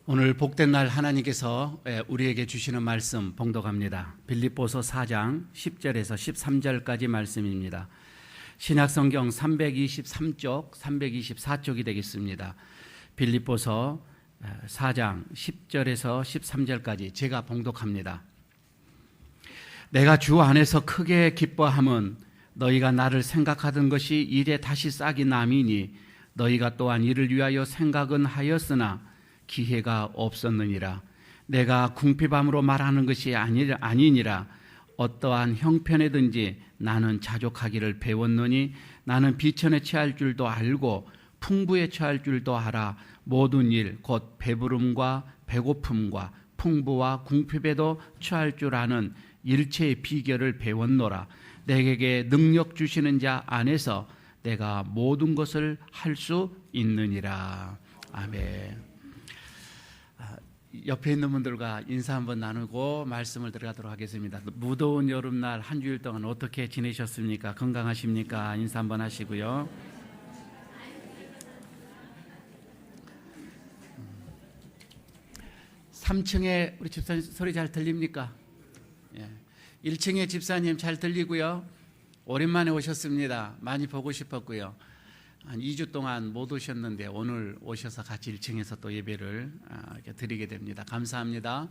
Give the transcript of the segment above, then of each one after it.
오늘 복된 날 하나님께서 우리에게 주시는 말씀 봉독합니다. 빌립보서 4장 10절에서 13절까지 말씀입니다. 신약성경 323쪽, 324쪽이 되겠습니다. 빌립보서 4장 10절에서 13절까지 제가 봉독합니다. 내가 주 안에서 크게 기뻐함은 너희가 나를 생각하던 것이 이래 다시 싹이 남이니 너희가 또한 이를 위하여 생각은 하였으나 기회가 없었느니라. 내가 궁핍함으로 말하는 것이 아니니라. 어떠한 형편에든지 나는 자족하기를 배웠노니 나는 비천에 처할 줄도 알고 풍부에 처할 줄도 알아. 모든 일 곧 배부름과 배고픔과 풍부와 궁핍에도 처할 줄 아는 일체의 비결을 배웠노라. 내게 능력 주시는 자 안에서 내가 모든 것을 할 수 있느니라. 아멘. 옆에 있는 분들과 인사 한번 나누고 말씀을 들어가도록 하겠습니다. 무더운 여름날 한 주일 동안 어떻게 지내셨습니까? 건강하십니까? 인사 한번 하시고요. 3층에 우리 집사님 소리 잘 들립니까? 1층에 집사님 잘 들리고요. 오랜만에 오셨습니다. 많이 보고 싶었고요. 한 2주 동안 못 오셨는데 오늘 오셔서 같이 1층에서 또 예배를 드리게 됩니다. 감사합니다.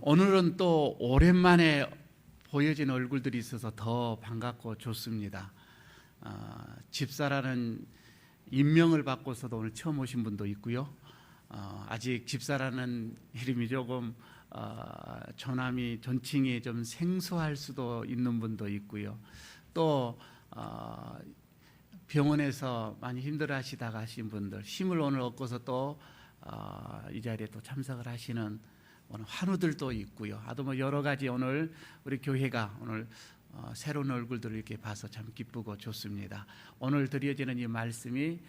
오늘은 또 오랜만에 보여진 얼굴들이 있어서 더 반갑고 좋습니다. 집사라는 임명을 받고서도 오늘 처음 오신 분도 있고요. 아직 집사라는 이름이 조금 존칭이 좀 생소할 수도 있는 분도 있고요. 또 병원에서 많이 힘들어하시다가 하신 분들, 힘을 오늘 얻고서 또 이 자리에 또 참석을 하시는 오늘 환우들도 있고요. 아주 뭐 여러 가지 오늘 우리 교회가 오늘 새로운 얼굴들을 이렇게 봐서 참 기쁘고 좋습니다. 오늘 드려지는 이 말씀이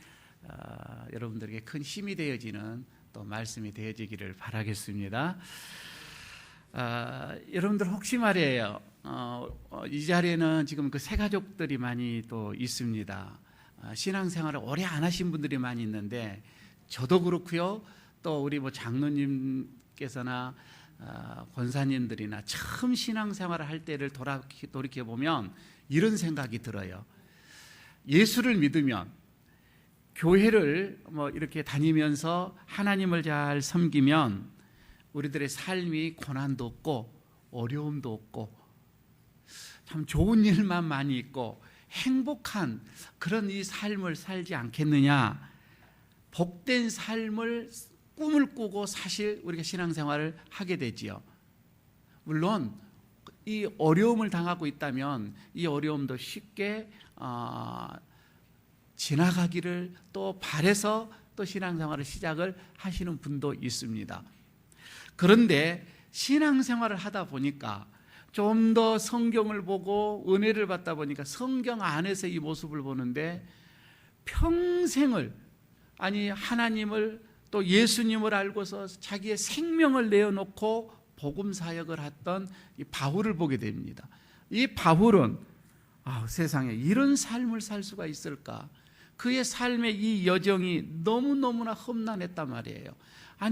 여러분들에게 큰 힘이 되어지는 또 말씀이 되어지기를 바라겠습니다. 여러분들 혹시 말이에요. 이 자리에는 지금 그 새 가족들이 많이 또 있습니다. 신앙생활을 오래 안 하신 분들이 많이 있는데 저도 그렇고요. 또 우리 뭐 장로님께서나 권사님들이나 처음 신앙생활을 할 때를 돌이켜 보면 이런 생각이 들어요. 예수를 믿으면 교회를 뭐 이렇게 다니면서 하나님을 잘 섬기면 우리들의 삶이 고난도 없고 어려움도 없고 참 좋은 일만 많이 있고 행복한 그런 이 삶을 살지 않겠느냐. 복된 삶을 꿈을 꾸고 사실 우리가 신앙생활을 하게 되지요. 물론 이 어려움을 당하고 있다면 이 어려움도 쉽게 지나가기를 또 바라서 또 신앙생활을 시작을 하시는 분도 있습니다. 그런데 신앙생활을 하다 보니까 좀 더 성경을 보고 은혜를 받다 보니까 성경 안에서 이 모습을 보는데 평생을 하나님을 또 예수님을 알고서 자기의 생명을 내어놓고 복음 사역을 했던 이 바울을 보게 됩니다. 이 바울은 세상에 이런 삶을 살 수가 있을까? 그의 삶의 이 여정이 너무너무나 험난했단 말이에요.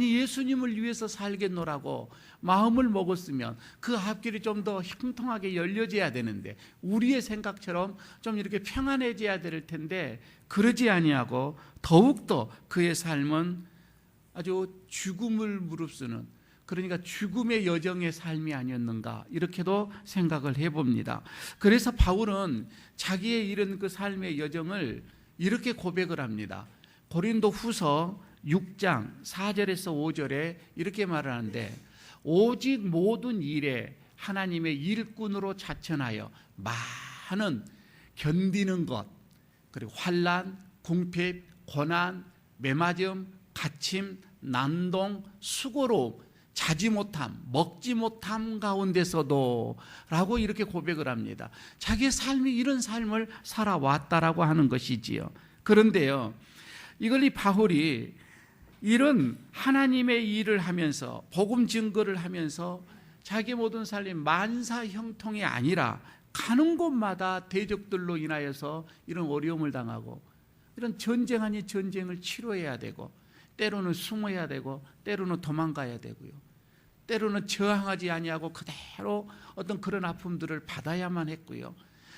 예수님을 위해서 살겠노라고 마음을 먹었으면 그 앞길이 좀 더 형통하게 열려져야 되는데 우리의 생각처럼 좀 이렇게 평안해져야 될 텐데 그러지 아니하고 더욱더 그의 삶은 아주 죽음을 무릅쓰는, 그러니까 죽음의 여정의 삶이 아니었는가 이렇게도 생각을 해봅니다. 그래서 바울은 자기의 이런 그 삶의 여정을 이렇게 고백을 합니다. 고린도 후서 6장 4절에서 5절에 이렇게 말을 하는데 오직 모든 일에 하나님의 일꾼으로 자천하여 많은 견디는 것, 그리고 환난, 궁핍, 고난, 매맞음, 갇힘, 난동, 수고로움, 자지 못함, 먹지 못함 가운데서도 라고 이렇게 고백을 합니다. 자기의 삶이 이런 삶을 살아왔다라고 하는 것이지요. 그런데요, 이걸 이 바울이 이런 하나님의 일을 하면서 복음 증거를 하면서 자기 모든 삶이 만사 형통이 아니라 가는 곳마다 대적들로 인하여서 이런 어려움을 당하고 이런 전쟁 아닌 전쟁을 치러야 되고 때로는 숨어야 되고 때로는 도망가야 되고요. 때로는 저항하지 아니하고 그대로 어떤 그런 아픔들을 받아야만 했고요.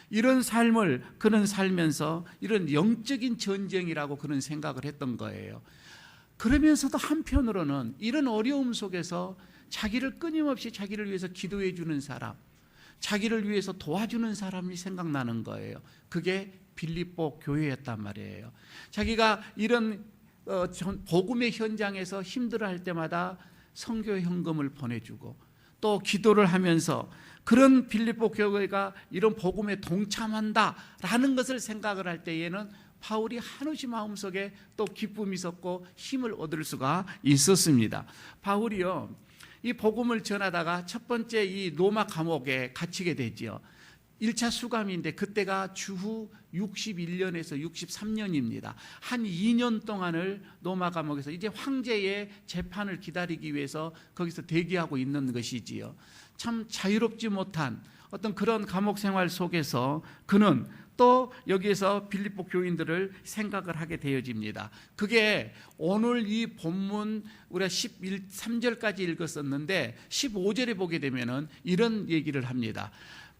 이런 삶을 그는 살면서 이런 영적인 전쟁이라고 그는 생각을 했던 거예요. 그러면서도 한편으로는 이런 어려움 속에서 자기를 끊임없이 자기를 위해서 기도해 주는 사람, 자기를 위해서 도와주는 사람이 생각나는 거예요. 그게 빌립보 교회였단 말이에요. 자기가 이런 복음의 현장에서 힘들어할 때마다 선교 헌금을 보내주고 또 기도를 하면서 그런 빌립보 교회가 이런 복음에 동참한다라는 것을 생각을 할 때에는 바울이 한없이 마음속에 또 기쁨이 있었고 힘을 얻을 수가 있었습니다. 바울이요, 이 복음을 전하다가 첫 번째 이 로마 감옥에 갇히게 되지요. 1차 수감인데 그때가 주후 61년에서 63년입니다. 한 2년 동안을 로마 감옥에서 이제 황제의 재판을 기다리기 위해서 거기서 대기하고 있는 것이지요. 참 자유롭지 못한 어떤 그런 감옥 생활 속에서 그는 또 여기에서 빌립보 교인들을 생각을 하게 되어집니다. 그게 오늘 이 본문 우리가 3절까지 읽었었는데 15절에 보게 되면은 이런 얘기를 합니다.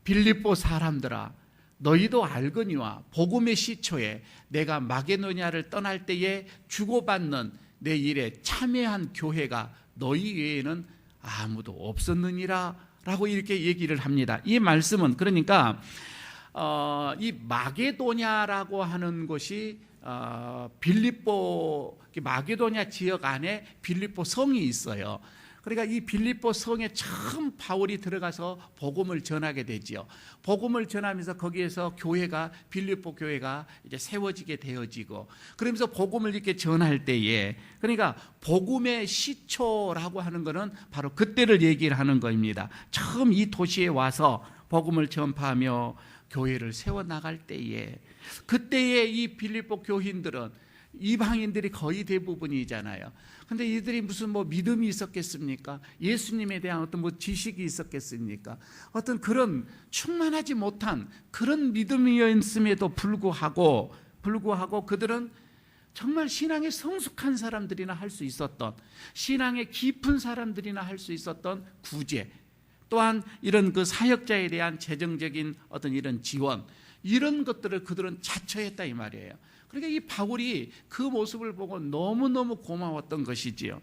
빌립보 사람들아, 너희도 알거니와 복음의 시초에 내가 마게도냐를 떠날 때에 주고받는 내 일에 참여한 교회가 너희 외에는 아무도 없었느니라 라고 이렇게 얘기를 합니다. 이 말씀은 그러니까 이 마게도냐라고 하는 곳이 빌립보 마게도냐 지역 안에 빌립보 성이 있어요. 그러니까 이 빌립보 성에 처음 바울이 들어가서 복음을 전하게 되지요. 복음을 전하면서 거기에서 교회가 빌립보 교회가 이제 세워지게 되어지고, 그러면서 복음을 이렇게 전할 때에, 그러니까 복음의 시초라고 하는 것은 바로 그때를 얘기를 하는 겁니다. 처음 이 도시에 와서 복음을 전파하며 교회를 세워 나갈 때에, 그때에 이 빌립보 교인들은 이방인들이 거의 대부분이잖아요. 근데 이들이 무슨 믿음이 있었겠습니까? 예수님에 대한 어떤 지식이 있었겠습니까? 어떤 그런 충만하지 못한 그런 믿음이었음에도 불구하고 그들은 정말 신앙에 성숙한 사람들이나 할 수 있었던, 신앙에 깊은 사람들이나 할 수 있었던 구제, 또한 이런 그 사역자에 대한 재정적인 어떤 이런 지원, 이런 것들을 그들은 자처했다 이 말이에요. 그러니까 이 바울이 그 모습을 보고 너무너무 고마웠던 것이지요.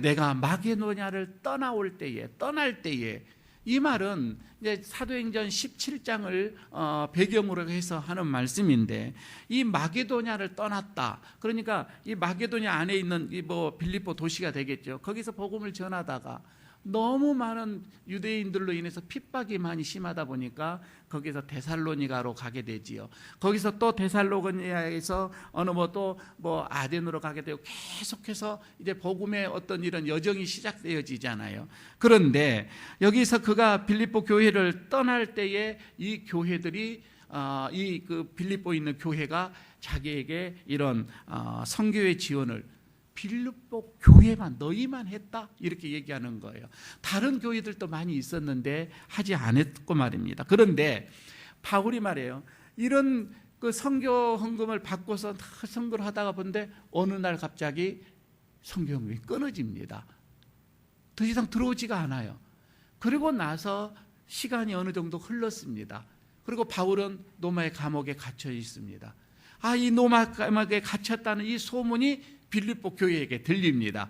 내가 마게도냐를 떠날 때에, 이 말은 이제 사도행전 17장을 배경으로 해서 하는 말씀인데, 이 마게도냐를 떠났다. 그러니까 이 마게도냐 안에 있는 이 빌립보 도시가 되겠죠. 거기서 복음을 전하다가 너무 많은 유대인들로 인해서 핍박이 많이 심하다 보니까 거기서 데살로니가로 가게 되지요. 거기서 또 데살로니가에서 아덴으로 가게 되고 계속해서 이제 복음의 어떤 이런 여정이 시작되어지잖아요. 그런데 여기서 그가 빌립보 교회를 떠날 때에 이 교회들이 이 빌립보에 있는 교회가 자기에게 이런 선교의 지원을 빌립보 교회만 너희만 했다 이렇게 얘기하는 거예요. 다른 교회들도 많이 있었는데 하지 않았고 말입니다. 그런데 바울이 말해요. 이런 그 선교 헌금을 받고서 선교를 하다가 본데 어느 날 갑자기 선교 헌금이 끊어집니다. 더 이상 들어오지가 않아요. 그리고 나서 시간이 어느 정도 흘렀습니다. 그리고 바울은 로마의 감옥에 갇혀 있습니다. 이 로마 감옥에 갇혔다는 이 소문이 빌립보 교회에게 들립니다.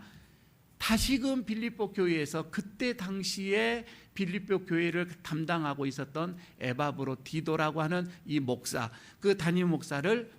다시금 빌립보 교회에서 그때 당시에 빌립보 교회를 담당하고 있었던 에바브로디도라고 하는 이 목사, 그 담임 목사를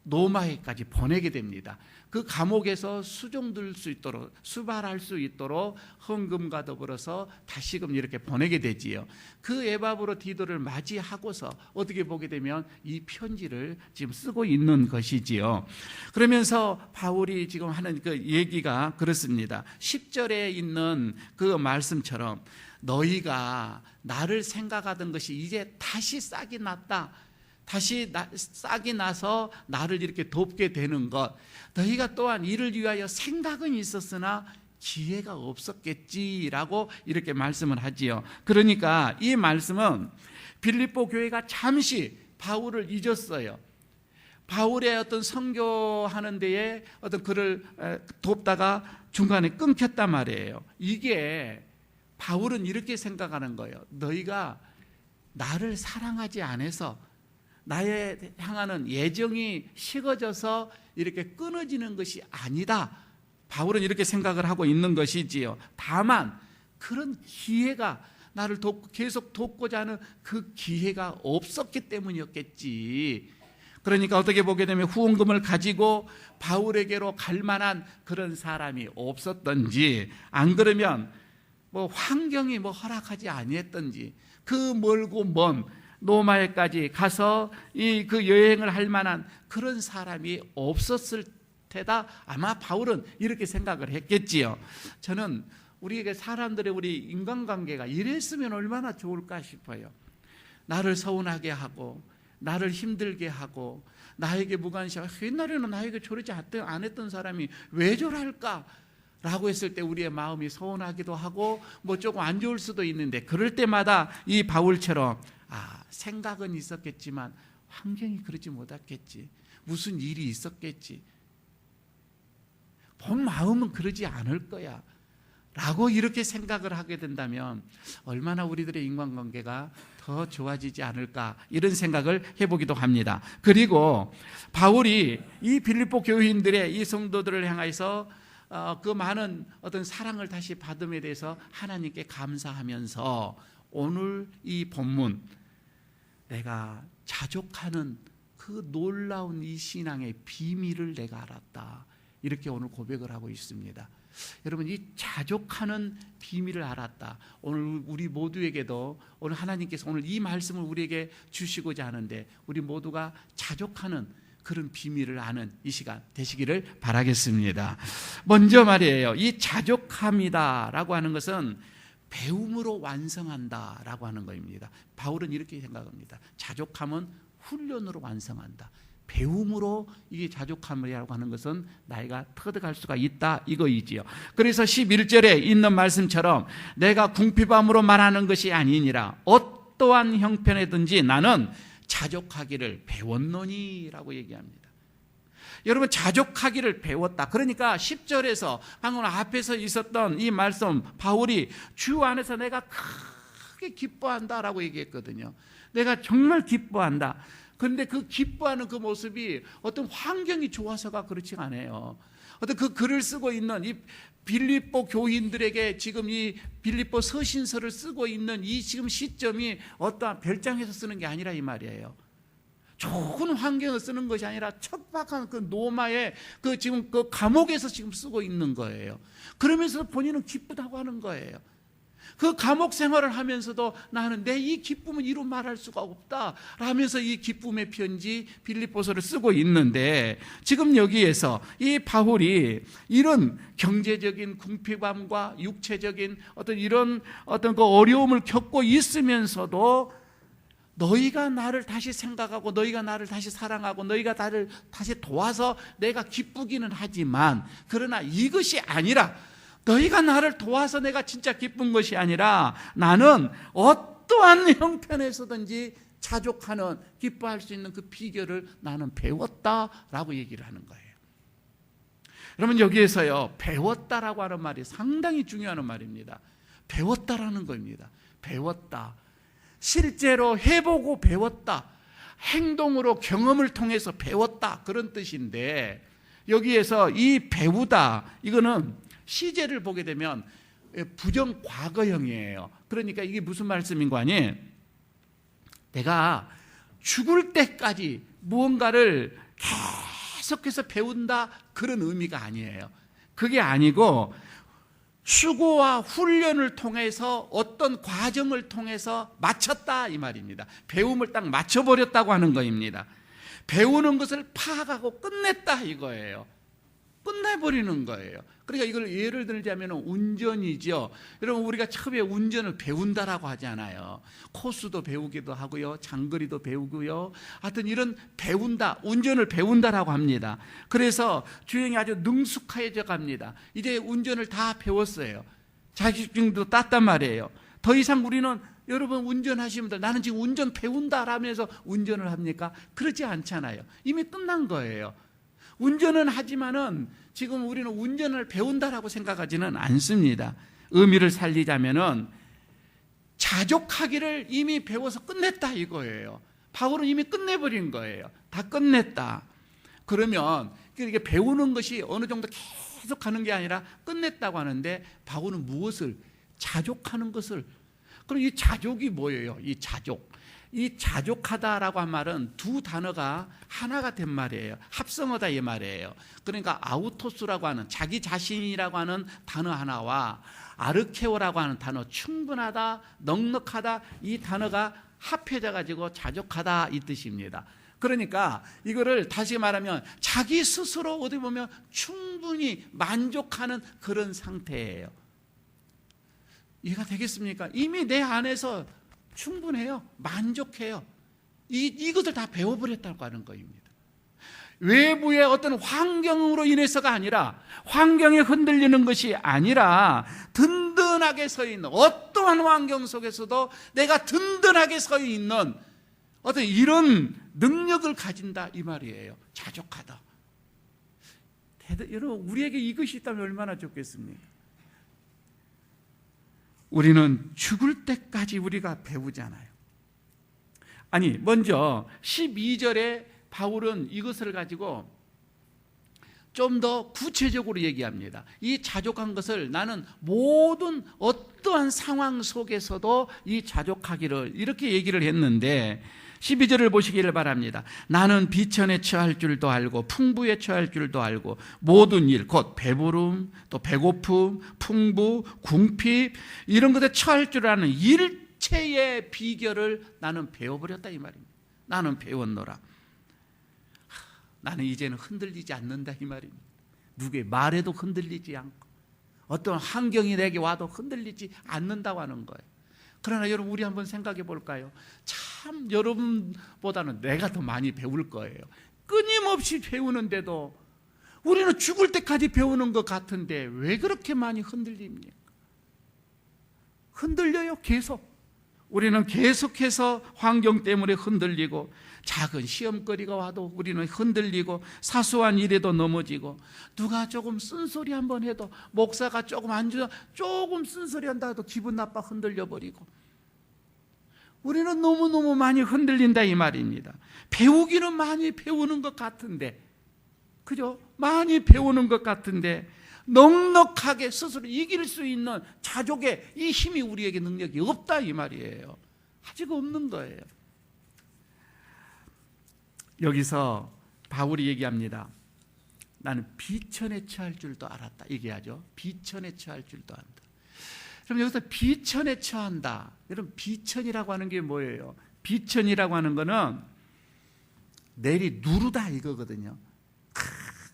로마에까지 보내게 됩니다. 그 감옥에서 수종될 수 있도록, 수발할 수 있도록 헌금과 더불어서 다시금 이렇게 보내게 되지요. 그 에바브로디도를 맞이하고서 어떻게 보게 되면 이 편지를 지금 쓰고 있는 것이지요. 그러면서 바울이 지금 하는 그 얘기가 그렇습니다. 10절에 있는 그 말씀처럼 너희가 나를 생각하던 것이 이제 다시 싹이 났다. 다시 싹이 나서 나를 이렇게 돕게 되는 것, 너희가 또한 이를 위하여 생각은 있었으나 기회가 없었겠지라고 이렇게 말씀을 하지요. 그러니까 이 말씀은 빌립보 교회가 잠시 바울을 잊었어요. 바울의 어떤 선교하는 데에 어떤 그를 돕다가 중간에 끊겼단 말이에요. 이게 바울은 이렇게 생각하는 거예요. 너희가 나를 사랑하지 않아서 나에 향하는 애정이 식어져서 이렇게 끊어지는 것이 아니다. 바울은 이렇게 생각을 하고 있는 것이지요. 다만 그런 기회가 나를 계속 돕고자 하는 그 기회가 없었기 때문이었겠지. 그러니까 어떻게 보게 되면 후원금을 가지고 바울에게로 갈 만한 그런 사람이 없었던지, 안 그러면 뭐 환경이 뭐 허락하지 아니했던지, 그 멀고 먼 로마에까지 가서 그 여행을 할 만한 그런 사람이 없었을 테다. 아마 바울은 이렇게 생각을 했겠지요. 저는 우리에게 사람들의 우리 인간관계가 이랬으면 얼마나 좋을까 싶어요. 나를 서운하게 하고 나를 힘들게 하고 나에게 무관심하고, 옛날에는 나에게 저러지 안 했던 사람이 왜 저럴까? 라고 했을 때 우리의 마음이 서운하기도 하고 뭐 조금 안 좋을 수도 있는데, 그럴 때마다 이 바울처럼 생각은 있었겠지만 환경이 그러지 못했겠지, 무슨 일이 있었겠지, 본 마음은 그러지 않을 거야 라고 이렇게 생각을 하게 된다면 얼마나 우리들의 인간관계가 더 좋아지지 않을까, 이런 생각을 해보기도 합니다. 그리고 바울이 이 빌립보 교인들의 이 성도들을 향해서 그 많은 어떤 사랑을 다시 받음에 대해서 하나님께 감사하면서 오늘 이 본문, 내가 자족하는 그 놀라운 이 신앙의 비밀을 내가 알았다, 이렇게 오늘 고백을 하고 있습니다. 여러분, 이 자족하는 비밀을 알았다. 오늘 우리 모두에게도 오늘 하나님께서 오늘 이 말씀을 우리에게 주시고자 하는데, 우리 모두가 자족하는 그런 비밀을 아는 이 시간 되시기를 바라겠습니다. 먼저 말이에요, 이 자족함이다라고 하는 것은 배움으로 완성한다라고 하는 것입니다. 바울은 이렇게 생각합니다. 자족함은 훈련으로 완성한다. 배움으로 이게 자족함이라고 하는 것은 나이가 터득할 수가 있다, 이거이지요. 그래서 11절에 있는 말씀처럼 내가 궁핍함으로 말하는 것이 아니니라 어떠한 형편이든지 나는 자족하기를 배웠노니라고 얘기합니다. 여러분, 자족하기를 배웠다. 그러니까 10절에서 방금 앞에서 있었던 이 말씀, 바울이 주 안에서 내가 크게 기뻐한다라고 얘기했거든요. 내가 정말 기뻐한다. 그런데 그 기뻐하는 그 모습이 어떤 환경이 좋아서가 그렇지 않아요. 어떤 그 글을 쓰고 있는 이 빌립보 교인들에게 지금 이 빌립보 서신서를 쓰고 있는 이 지금 시점이 어떠한 별장에서 쓰는 게 아니라 이 말이에요. 좋은 환경을 쓰는 것이 아니라 척박한 그 로마의 그 지금 그 감옥에서 지금 쓰고 있는 거예요. 그러면서 본인은 기쁘다고 하는 거예요. 그 감옥 생활을 하면서도 나는 내 이 기쁨은 이루 말할 수가 없다 하면서 이 기쁨의 편지 빌립보서를 쓰고 있는데, 지금 여기에서 이 바울이 이런 경제적인 궁핍함과 육체적인 어떤 이런 어떤 그 어려움을 겪고 있으면서도 너희가 나를 다시 생각하고 너희가 나를 다시 사랑하고 너희가 나를 다시 도와서 내가 기쁘기는 하지만, 그러나 이것이 아니라, 너희가 나를 도와서 내가 진짜 기쁜 것이 아니라 나는 어떠한 형편에서든지 자족하는, 기뻐할 수 있는 그 비결을 나는 배웠다라고 얘기를 하는 거예요. 여러분, 여기에서요, 배웠다라고 하는 말이 상당히 중요한 말입니다. 배웠다라는 겁니다. 배웠다. 실제로 해보고 배웠다. 행동으로 경험을 통해서 배웠다, 그런 뜻인데, 여기에서 이 배우다, 이거는 시제를 보게 되면 부정 과거형이에요. 그러니까 이게 무슨 말씀인 거 아니에요? 내가 죽을 때까지 무언가를 계속해서 배운다, 그런 의미가 아니에요. 그게 아니고 수고와 훈련을 통해서 어떤 과정을 통해서 마쳤다, 이 말입니다. 배움을 딱 맞춰버렸다고 하는 것입니다. 배우는 것을 파악하고 끝냈다, 이거예요. 끝내버리는 거예요. 그러니까 이걸 예를 들자면 운전이죠. 여러분, 우리가 처음에 운전을 배운다라고 하잖아요. 코스도 배우기도 하고요, 장거리도 배우고요. 하여튼 이런 배운다, 운전을 배운다라고 합니다. 그래서 주행이 아주 능숙해져 갑니다. 이제 운전을 다 배웠어요. 자격증도 땄단 말이에요. 더 이상 우리는 여러분 운전하시는 분들 나는 지금 운전 배운다 라면서 운전을 합니까? 그러지 않잖아요. 이미 끝난 거예요. 운전은 하지만은 지금 우리는 운전을 배운다라고 생각하지는 않습니다. 의미를 살리자면은 자족하기를 이미 배워서 끝냈다 이거예요. 바울은 이미 끝내버린 거예요. 다 끝냈다. 그러면 이게 배우는 것이 어느 정도 계속 하는 게 아니라 끝냈다고 하는데 바울은 무엇을? 자족하는 것을. 그럼 이 자족이 뭐예요? 이 자족. 이 자족하다라고 한 말은 두 단어가 하나가 된 말이에요. 합성어다 이 말이에요. 그러니까 아우토스라고 하는 자기 자신이라고 하는 단어 하나와 아르케오라고 하는 단어 충분하다, 넉넉하다 이 단어가 합해져 가지고 자족하다 이 뜻입니다. 그러니까 이거를 다시 말하면 자기 스스로 어디 보면 충분히 만족하는 그런 상태예요. 이해가 되겠습니까? 이미 내 안에서 충분해요. 만족해요. 이것을 다 배워버렸다고 하는 것입니다. 외부의 어떤 환경으로 인해서가 아니라, 환경에 흔들리는 것이 아니라 든든하게 서 있는, 어떠한 환경 속에서도 내가 든든하게 서 있는 어떤 이런 능력을 가진다 이 말이에요. 자족하다. 여러분 우리에게 이것이 있다면 얼마나 좋겠습니까? 우리는 죽을 때까지 우리가 배우잖아요. 아니 먼저 12절에 바울은 이것을 가지고 좀 더 구체적으로 얘기합니다. 이 자족한 것을 나는 모든 어떠한 상황 속에서도 이 자족하기를 이렇게 얘기를 했는데 12절을 보시기를 바랍니다. 나는 비천에 처할 줄도 알고 풍부에 처할 줄도 알고 모든 일 곧 배부름 또 배고픔 풍부 궁핍 이런 것에 처할 줄 아는 일체의 비결을 나는 배워버렸다 이 말입니다. 나는 배웠노라. 나는 이제는 흔들리지 않는다 이 말입니다. 누구의 말에도 흔들리지 않고 어떤 환경이 내게 와도 흔들리지 않는다고 하는 거예요. 그러나 여러분 우리 한번 생각해 볼까요? 참 여러분보다는 내가 더 많이 배울 거예요. 끊임없이 배우는데도 우리는 죽을 때까지 배우는 것 같은데 왜 그렇게 많이 흔들립니까? 흔들려요 계속. 우리는 계속해서 환경 때문에 흔들리고 작은 시험거리가 와도 우리는 흔들리고 사소한 일에도 넘어지고 누가 조금 쓴소리 한번 해도 목사가 조금 조금 쓴소리 한다 해도 기분 나빠 흔들려 버리고 우리는 너무너무 많이 흔들린다 이 말입니다. 배우기는 많이 배우는 것 같은데 그죠? 많이 배우는 것 같은데 넉넉하게 스스로 이길 수 있는 자족의 이 힘이 우리에게 능력이 없다 이 말이에요. 아직 없는 거예요. 여기서 바울이 얘기합니다. 나는 비천에 처할 줄도 알았다 얘기하죠. 비천에 처할 줄도 안다. 그럼 여기서 비천에 처한다. 여러분 비천이라고 하는 게 뭐예요? 비천이라고 하는 거는 내리 누르다 이거거든요.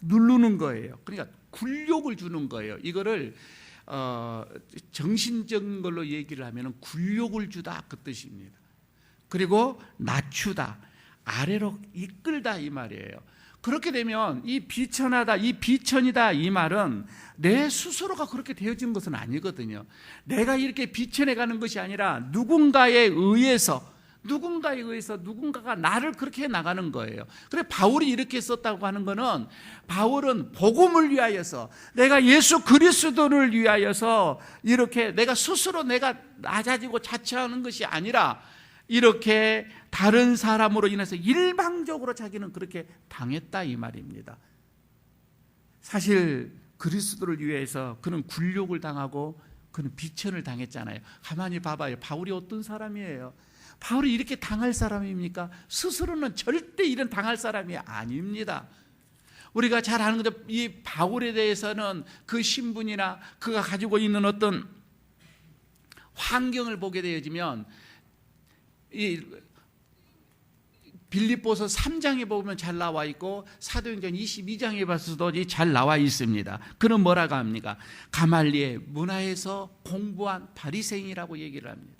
누르는 거예요. 그러니까 굴욕을 주는 거예요. 이거를 정신적인 걸로 얘기를 하면 굴욕을 주다 그 뜻입니다. 그리고 낮추다, 아래로 이끌다 이 말이에요. 그렇게 되면 이 비천하다, 이 비천이다 이 말은 내 스스로가 그렇게 되어진 것은 아니거든요. 내가 이렇게 비천해 가는 것이 아니라 누군가에 의해서 누군가가 나를 그렇게 해 나가는 거예요. 그래 바울이 이렇게 썼다고 하는 거는 바울은 복음을 위하여서 내가 예수 그리스도를 위하여서 이렇게 내가 스스로 내가 낮아지고 자처하는 것이 아니라 이렇게 다른 사람으로 인해서 일방적으로 자기는 그렇게 당했다 이 말입니다. 사실 그리스도를 위해서 그는 굴욕을 당하고 그는 비천을 당했잖아요. 가만히 봐봐요. 바울이 어떤 사람이에요? 바울이 이렇게 당할 사람입니까? 스스로는 절대 이런 당할 사람이 아닙니다. 우리가 잘 아는 것처럼 이 바울에 대해서는 그 신분이나 그가 가지고 있는 어떤 환경을 보게 되어지면 이 빌립보서 3장에 보면 잘 나와 있고 사도행전 22장에 봐서도 잘 나와 있습니다. 그는 뭐라고 합니까? 가말리엘 문화에서 공부한 바리새인이라고 얘기를 합니다.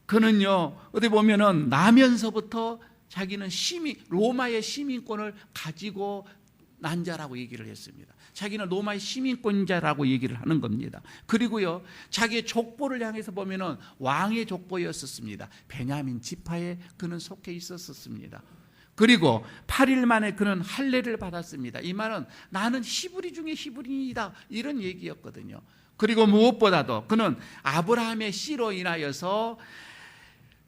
그는요 어디 보면은 나면서부터 자기는 로마의 시민권을 가지고 난자라고 얘기를 했습니다. 자기는 로마의 시민권자라고 얘기를 하는 겁니다. 그리고요, 자기의 족보를 향해서 보면은 왕의 족보였었습니다. 베냐민 지파에 그는 속해 있었습니다. 그리고 8일 만에 그는 할례를 받았습니다. 이 말은 나는 히브리 중에 히브리이다, 이런 얘기였거든요. 그리고 무엇보다도 그는 아브라함의 씨로 인하여서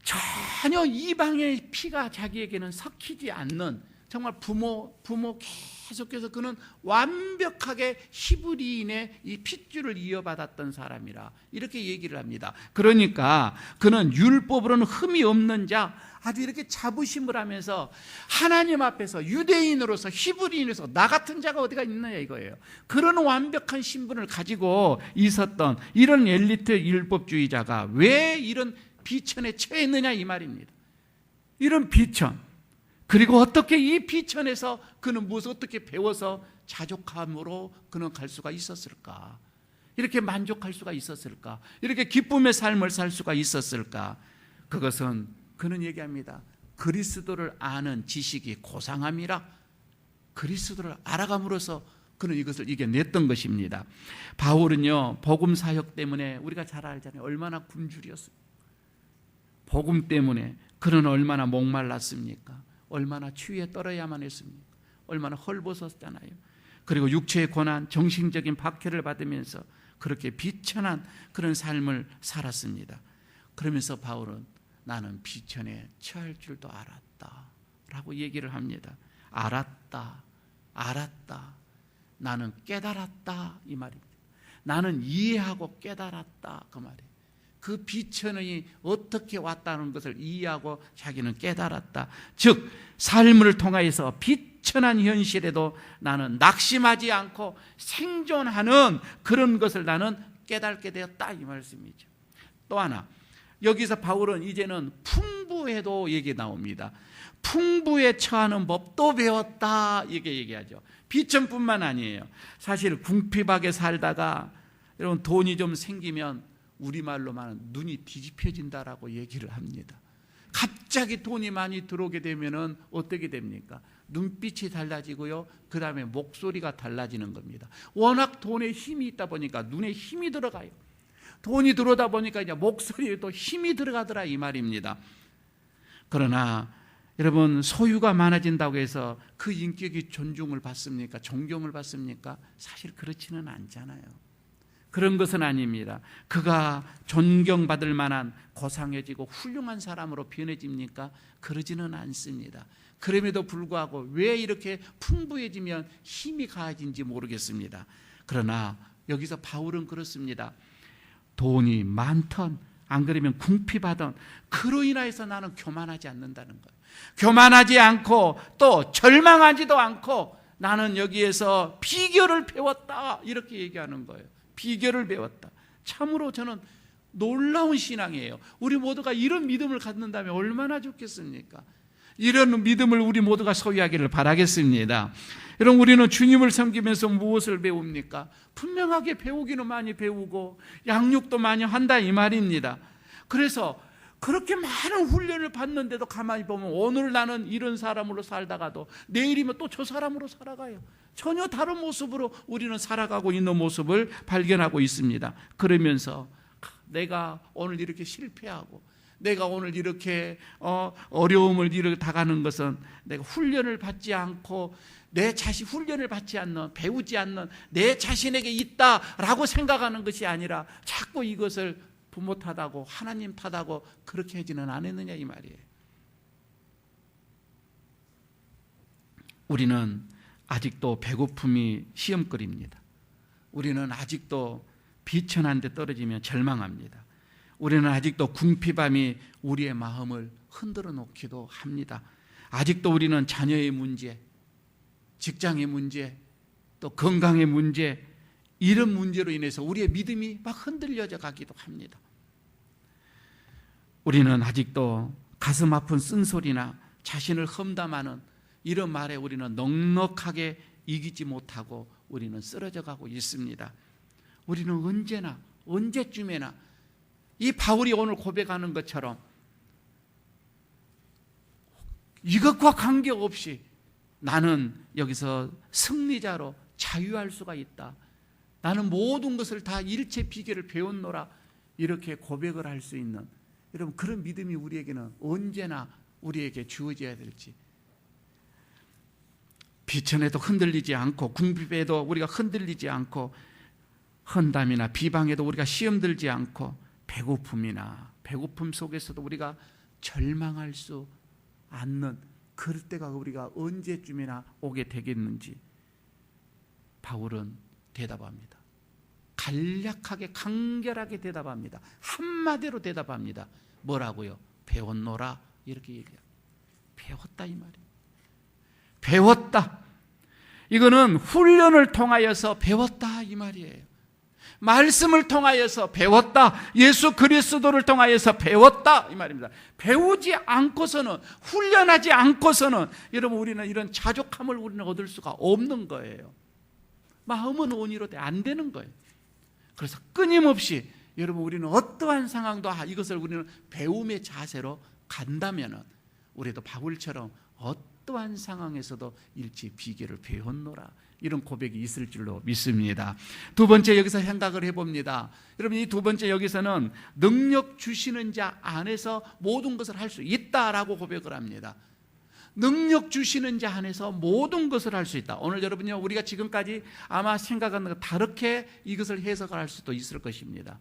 전혀 이방의 피가 자기에게는 섞이지 않는, 정말 부모 계속해서 그는 완벽하게 히브리인의 이 핏줄을 이어받았던 사람이라 이렇게 얘기를 합니다. 그러니까 그는 율법으로는 흠이 없는 자, 아주 이렇게 자부심을 하면서 하나님 앞에서 유대인으로서 히브리인으로서 나 같은 자가 어디가 있느냐 이거예요. 그런 완벽한 신분을 가지고 있었던 이런 엘리트 율법주의자가 왜 이런 비천에 처했느냐 이 말입니다. 이런 비천, 그리고 어떻게 이 비천에서 그는 어떻게 배워서 자족함으로 그는 갈 수가 있었을까? 이렇게 만족할 수가 있었을까? 이렇게 기쁨의 삶을 살 수가 있었을까? 그것은 그는 얘기합니다. 그리스도를 아는 지식이 고상함이라. 그리스도를 알아감으로써 그는 이것을 이겨냈던 것입니다. 바울은요, 복음 사역 때문에 우리가 잘 알잖아요. 얼마나 굶주렸습니까? 복음 때문에 그는 얼마나 목말랐습니까? 얼마나 추위에 떨어야만 했습니까? 얼마나 헐벗었잖아요. 그리고 육체의 고난, 정신적인 박해를 받으면서 그렇게 비천한 그런 삶을 살았습니다. 그러면서 바울은 나는 비천에 처할 줄도 알았다 라고 얘기를 합니다. 알았다. 나는 깨달았다, 이 말입니다. 나는 이해하고 깨달았다, 그 말이에요. 그 비천이 어떻게 왔다는 것을 이해하고 자기는 깨달았다. 즉 삶을 통하여서 비천한 현실에도 나는 낙심하지 않고 생존하는 그런 것을 나는 깨닫게 되었다, 이 말씀이죠. 또 하나, 여기서 바울은 이제는 풍부에도 얘기 나옵니다. 풍부에 처하는 법도 배웠다, 이렇게 얘기하죠. 비천뿐만 아니에요. 사실 궁핍하게 살다가 여러분 돈이 좀 생기면 우리말로 말하면 눈이 뒤집혀진다라고 얘기를 합니다. 갑자기 돈이 많이 들어오게 되면은 어떻게 됩니까? 눈빛이 달라지고요, 그 다음에 목소리가 달라지는 겁니다. 워낙 돈에 힘이 있다 보니까 눈에 힘이 들어가요. 돈이 들어오다 보니까 이제 목소리에도 힘이 들어가더라, 이 말입니다. 그러나 여러분, 소유가 많아진다고 해서 그 인격이 존중을 받습니까? 존경을 받습니까? 사실 그렇지는 않잖아요. 그런 것은 아닙니다. 그가 존경받을 만한 고상해지고 훌륭한 사람으로 변해집니까? 그러지는 않습니다. 그럼에도 불구하고 왜 이렇게 풍부해지면 힘이 가해진지 모르겠습니다. 그러나 여기서 바울은 그렇습니다. 돈이 많던 안 그러면 궁핍하던 그로 인하여서 나는 교만하지 않는다는 거예요. 교만하지 않고 또 절망하지도 않고 나는 여기에서 비결을 배웠다, 이렇게 얘기하는 거예요. 비결을 배웠다. 참으로 저는 놀라운 신앙이에요. 우리 모두가 이런 믿음을 갖는다면 얼마나 좋겠습니까? 이런 믿음을 우리 모두가 소유하기를 바라겠습니다. 여러분, 우리는 주님을 섬기면서 무엇을 배웁니까? 분명하게 배우기는 많이 배우고 양육도 많이 한다, 이 말입니다. 그래서 그렇게 많은 훈련을 받는데도 가만히 보면 오늘 나는 이런 사람으로 살다가도 내일이면 또 저 사람으로 살아가요. 전혀 다른 모습으로 우리는 살아가고 있는 모습을 발견하고 있습니다. 그러면서 내가 오늘 이렇게 실패하고 내가 오늘 이렇게 어려움을 이렇게 당하는 것은 내가 훈련을 받지 않고 내 자신 훈련을 받지 않는, 배우지 않는 내 자신에게 있다라고 생각하는 것이 아니라 자꾸 이것을 부모 탓하고 하나님 탓하고 그렇게 하지는 않았느냐, 이 말이에요. 우리는 아직도 배고픔이 시험거리입니다. 우리는 아직도 비천한 데 떨어지면 절망합니다. 우리는 아직도 궁핍함이 우리의 마음을 흔들어 놓기도 합니다. 아직도 우리는 자녀의 문제, 직장의 문제, 또 건강의 문제, 이런 문제로 인해서 우리의 믿음이 막 흔들려져 가기도 합니다. 우리는 아직도 가슴 아픈 쓴소리나 자신을 험담하는 이런 말에 우리는 넉넉하게 이기지 못하고 우리는 쓰러져 가고 있습니다. 우리는 언제나 언제쯤에나 이 바울이 오늘 고백하는 것처럼 이것과 관계없이 나는 여기서 승리자로 자유할 수가 있다. 나는 모든 것을 다 일체 비결을 배웠노라. 이렇게 고백을 할 수 있는, 여러분, 그런 믿음이 우리에게는 언제나 우리에게 주어져야 될지. 비천에도 흔들리지 않고, 궁핍에도 우리가 흔들리지 않고, 헌담이나 비방에도 우리가 시험 들지 않고, 배고픔 속에서도 우리가 절망할 수 않는 그럴 때가 우리가 언제쯤이나 오게 되겠는지 바울은 대답합니다. 간략하게, 간결하게 대답합니다. 한마디로 대답합니다. 뭐라고요? 배웠노라. 이렇게 얘기해요. 배웠다, 이 말이에요. 배웠다. 이거는 훈련을 통하여서 배웠다, 이 말이에요. 말씀을 통하여서 배웠다. 예수 그리스도를 통하여서 배웠다, 이 말입니다. 배우지 않고서는, 훈련하지 않고서는 여러분 우리는 이런 자족함을 우리는 얻을 수가 없는 거예요. 마음은 온이로되 안 되는 거예요. 그래서 끊임없이 여러분 우리는 어떠한 상황도 이것을 우리는 배움의 자세로 간다면 우리도 바울처럼 어떠한 상황에서도 일치 비결을 배웠노라, 이런 고백이 있을 줄로 믿습니다. 두 번째 여기서 생각을 해봅니다. 여러분 이 두 번째 여기서는 능력 주시는 자 안에서 모든 것을 할 수 있다라고 고백을 합니다. 능력 주시는 자 안에서 모든 것을 할 수 있다. 오늘 여러분요, 우리가 지금까지 아마 생각하는 것 다르게 이것을 해석을 할 수도 있을 것입니다.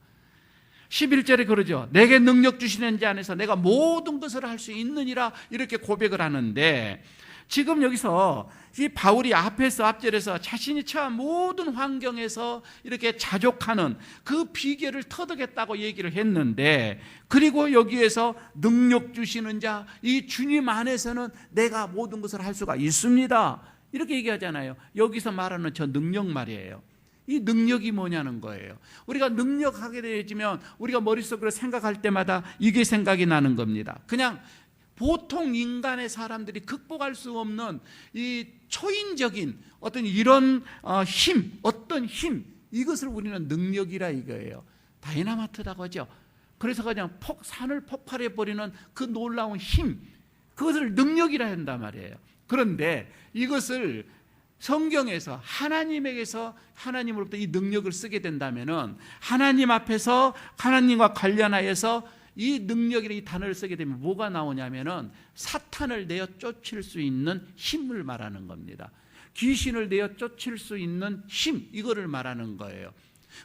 11절에 그러죠. 내게 능력 주시는 자 안에서 내가 모든 것을 할 수 있느니라, 이렇게 고백을 하는데, 지금 여기서 이 바울이 앞절에서 자신이 처한 모든 환경에서 이렇게 자족하는 그 비결을 터득했다고 얘기를 했는데, 그리고 여기에서 능력 주시는 자, 이 주님 안에서는 내가 모든 것을 할 수가 있습니다, 이렇게 얘기하잖아요. 여기서 말하는 저 능력 말이에요. 이 능력이 뭐냐는 거예요. 우리가 능력하게 되어지면 우리가 머릿속으로 생각할 때마다 이게 생각이 나는 겁니다. 그냥 보통 인간의 사람들이 극복할 수 없는 이 초인적인 어떤 이런 힘, 어떤 힘, 이것을 우리는 능력이라 이거예요. 다이나마트라고 하죠. 그래서 그냥 산을 폭발해버리는 그 놀라운 힘, 그것을 능력이라 한단 말이에요. 그런데 이것을 성경에서 하나님에게서, 하나님으로부터 이 능력을 쓰게 된다면은 하나님 앞에서 하나님과 관련하여서 이 능력이라는 이 단어를 쓰게 되면 뭐가 나오냐면은 사탄을 내어 쫓을 수 있는 힘을 말하는 겁니다. 귀신을 내어 쫓을 수 있는 힘, 이거를 말하는 거예요.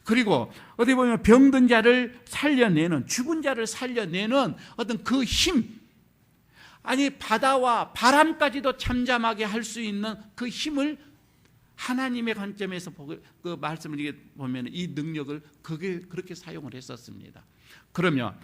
그리고 어디 보면 병든 자를 살려내는, 죽은 자를 살려내는 어떤 그 힘, 아니 바다와 바람까지도 잠잠하게 할 수 있는 그 힘을 하나님의 관점에서 그 말씀을 보면 이 능력을 그렇게 사용을 했었습니다. 그러면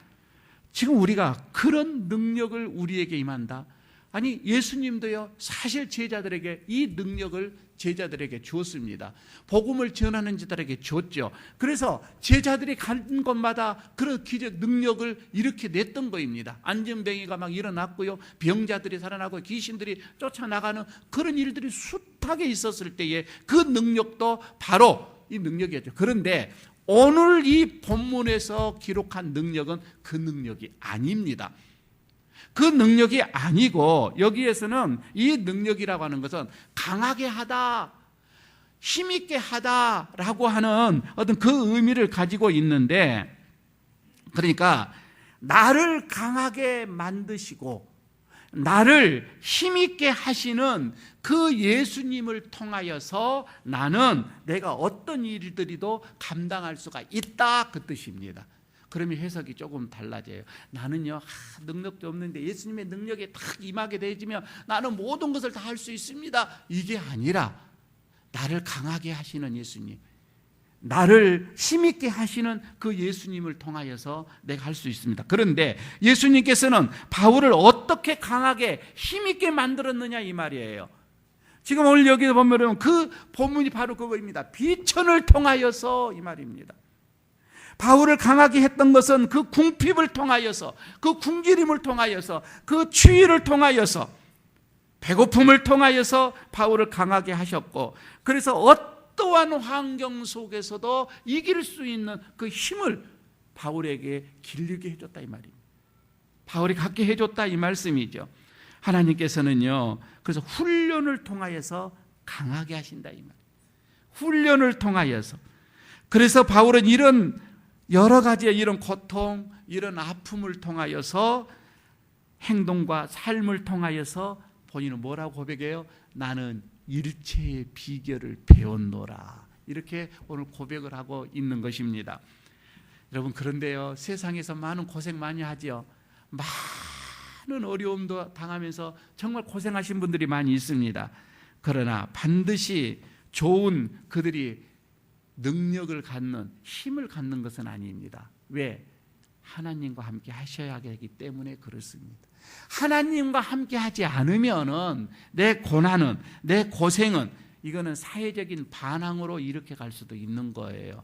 지금 우리가 그런 능력을 우리에게 임한다. 아니 예수님도요, 사실 제자들에게 이 능력을 제자들에게 주었습니다. 복음을 전하는 자들에게 줬죠. 그래서 제자들이 간 곳마다 그런 기적 능력을 이렇게 냈던 거입니다. 안전병이가 막 일어났고요, 병자들이 살아나고 귀신들이 쫓아나가는 그런 일들이 숱하게 있었을 때에 그 능력도 바로 이 능력이었죠. 그런데 오늘 이 본문에서 기록한 능력은 그 능력이 아닙니다. 그 능력이 아니고, 여기에서는 이 능력이라고 하는 것은 강하게 하다, 힘있게 하다라고 하는 어떤 그 의미를 가지고 있는데, 그러니까 나를 강하게 만드시고 나를 힘있게 하시는 그 예수님을 통하여서 나는 내가 어떤 일들이도 감당할 수가 있다, 그 뜻입니다. 그러면 해석이 조금 달라져요. 나는요, 능력도 없는데 예수님의 능력에 딱 임하게 되지면 나는 모든 것을 다 할 수 있습니다, 이게 아니라 나를 강하게 하시는 예수님, 나를 힘있게 하시는 그 예수님을 통하여서 내가 할 수 있습니다. 그런데 예수님께서는 바울을 어떻게 강하게 힘있게 만들었느냐, 이 말이에요. 지금 오늘 여기 보면 그 본문이 바로 그거입니다. 비천을 통하여서, 이 말입니다. 바울을 강하게 했던 것은 그 궁핍을 통하여서, 그 굶주림을 통하여서, 그 추위를 통하여서, 배고픔을 통하여서 바울을 강하게 하셨고, 그래서 어떠한 환경 속에서도 이길 수 있는 그 힘을 바울에게 길르게 해줬다, 이 말입니다. 바울이 갖게 해줬다, 이 말씀이죠. 하나님께서는요, 그래서 훈련을 통하여서 강하게 하신다 이 말. 훈련을 통하여서. 그래서 바울은 이런 여러 가지의 이런 고통, 이런 아픔을 통하여서 행동과 삶을 통하여서 본인은 뭐라고 고백해요? 나는 일체의 비결을 배웠노라. 이렇게 오늘 고백을 하고 있는 것입니다. 여러분, 그런데요, 세상에서 많은 고생 많이 하죠. 많은 어려움도 당하면서 정말 고생하신 분들이 많이 있습니다. 그러나 반드시 좋은 그들이 능력을 갖는, 힘을 갖는 것은 아닙니다. 왜? 하나님과 함께 하셔야 하기 때문에 그렇습니다. 하나님과 함께 하지 않으면은 내 고난은, 내 고생은 이거는 사회적인 반항으로 이렇게 갈 수도 있는 거예요.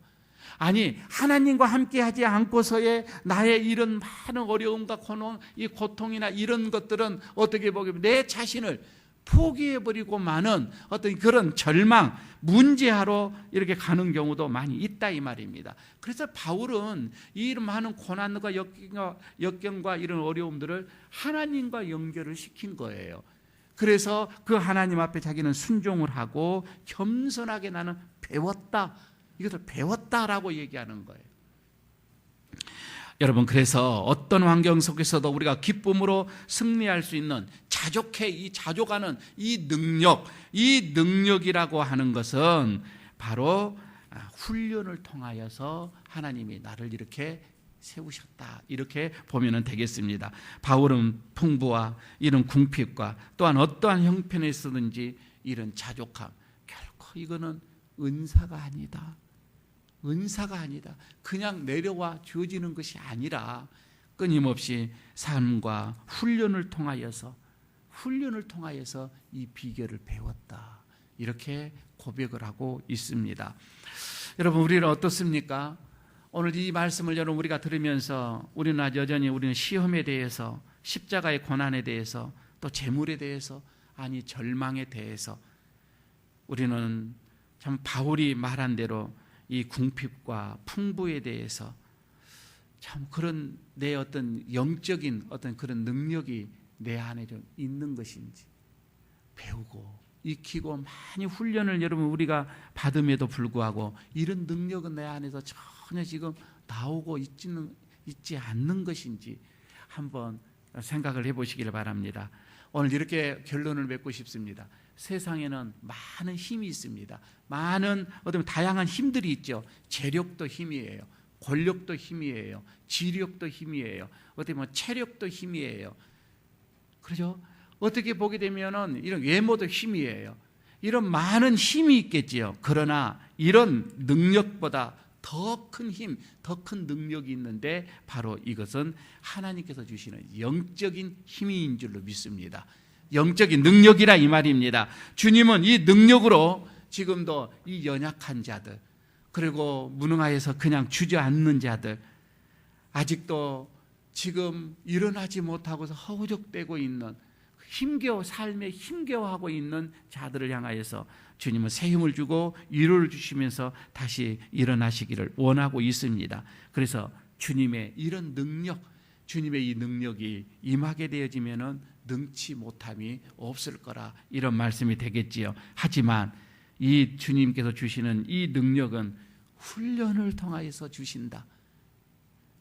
아니, 하나님과 함께 하지 않고서의 나의 이런 많은 어려움과 고통, 이 고통이나 이런 것들은 어떻게 보면 내 자신을 포기해버리고 마는 어떤 그런 절망, 문제하러 이렇게 가는 경우도 많이 있다 이 말입니다. 그래서 바울은 이 많은 고난과 역경과 이런 어려움들을 하나님과 연결을 시킨 거예요. 그래서 그 하나님 앞에 자기는 순종을 하고 겸손하게 나는 배웠다, 이것을 배웠다라고 얘기하는 거예요. 여러분, 그래서 어떤 환경 속에서도 우리가 기쁨으로 승리할 수 있는 이 자족하는 이 능력이라고 하는 것은 바로 훈련을 통하여서 하나님이 나를 이렇게 세우셨다, 이렇게 보면 되겠습니다. 바울은 풍부와 이런 궁핍과 또한 어떠한 형편에서든지 이런 자족함, 결코 이거는 은사가 아니다. 은사가 아니다. 그냥 내려와 주어지는 것이 아니라 끊임없이 삶과 훈련을 통하여서 이 비결을 배웠다, 이렇게 고백을 하고 있습니다. 여러분, 우리는 어떻습니까? 오늘 이 말씀을 여러분 우리가 들으면서 우리는 여전히 시험에 대해서, 십자가의 고난에 대해서, 또 재물에 대해서, 아니 절망에 대해서 우리는 참 바울이 말한 대로 이 궁핍과 풍부에 대해서 참 그런 내 어떤 영적인 어떤 그런 능력이 내 안에 좀 있는 것인지 배우고 익히고 많이 훈련을 여러분 우리가 받음에도 불구하고 이런 능력은 내 안에서 전혀 지금 나오고 있지 않는 것인지 한번 생각을 해보시기를 바랍니다. 오늘 이렇게 결론을 맺고 싶습니다. 세상에는 많은 힘이 있습니다. 많은 어떤 다양한 힘들이 있죠. 재력도 힘이에요. 권력도 힘이에요. 지력도 힘이에요. 어떻게 보면 체력도 힘이에요. 그렇죠? 어떻게 보게 되면은 이런 외모도 힘이에요. 이런 많은 힘이 있겠지요. 그러나 이런 능력보다 더 큰 힘, 더 큰 능력이 있는데 바로 이것은 하나님께서 주시는 영적인 힘인 줄로 믿습니다. 영적인 능력이라 이 말입니다. 주님은 이 능력으로 지금도 이 연약한 자들, 그리고 무능하여서 그냥 주저앉는 자들, 아직도 지금 일어나지 못하고서 허우적대고 있는, 삶에 힘겨워하고 있는 자들을 향하여서 주님은 새 힘을 주고 위로를 주시면서 다시 일어나시기를 원하고 있습니다. 그래서 주님의 이런 능력, 주님의 이 능력이 임하게 되어지면은 능치 못함이 없을 거라, 이런 말씀이 되겠지요. 하지만 이 주님께서 주시는 이 능력은 훈련을 통하여서 주신다,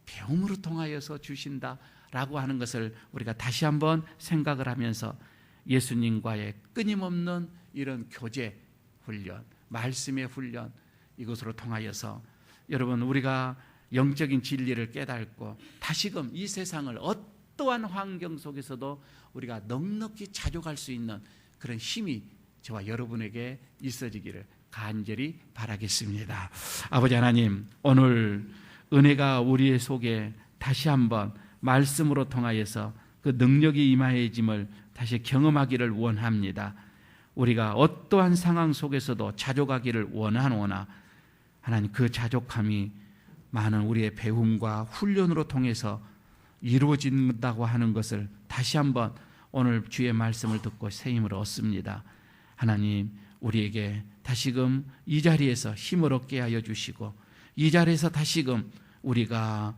배움으로 통하여서 주신다라고 하는 것을 우리가 다시 한번 생각을 하면서 예수님과의 끊임없는 이런 교제 훈련, 말씀의 훈련, 이것으로 통하여서 여러분 우리가 영적인 진리를 깨닫고 다시금 이 세상을 어떠한 환경 속에서도 우리가 넉넉히 자족할 수 있는 그런 힘이 저와 여러분에게 있어지기를 간절히 바라겠습니다. 아버지 하나님, 오늘 은혜가 우리의 속에 다시 한번 말씀으로 통하여서 그 능력이 임하여짐을 다시 경험하기를 원합니다. 우리가 어떠한 상황 속에서도 자족하기를 원하노나 하나님, 그 자족함이 많은 우리의 배움과 훈련으로 통해서 이루어진다고 하는 것을 다시 한번 오늘 주의 말씀을 듣고 새 힘을 얻습니다. 하나님, 우리에게 다시금 이 자리에서 힘을 얻게 하여 주시고 이 자리에서 다시금 우리가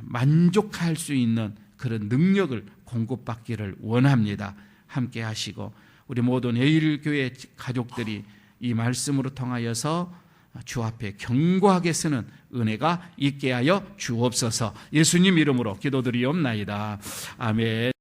만족할 수 있는 그런 능력을 공급받기를 원합니다. 함께 하시고 우리 모든 에일교회 가족들이 이 말씀으로 통하여서 주 앞에 견고하게 서는 은혜가 있게 하여 주옵소서. 예수님 이름으로 기도드리옵나이다. 아멘.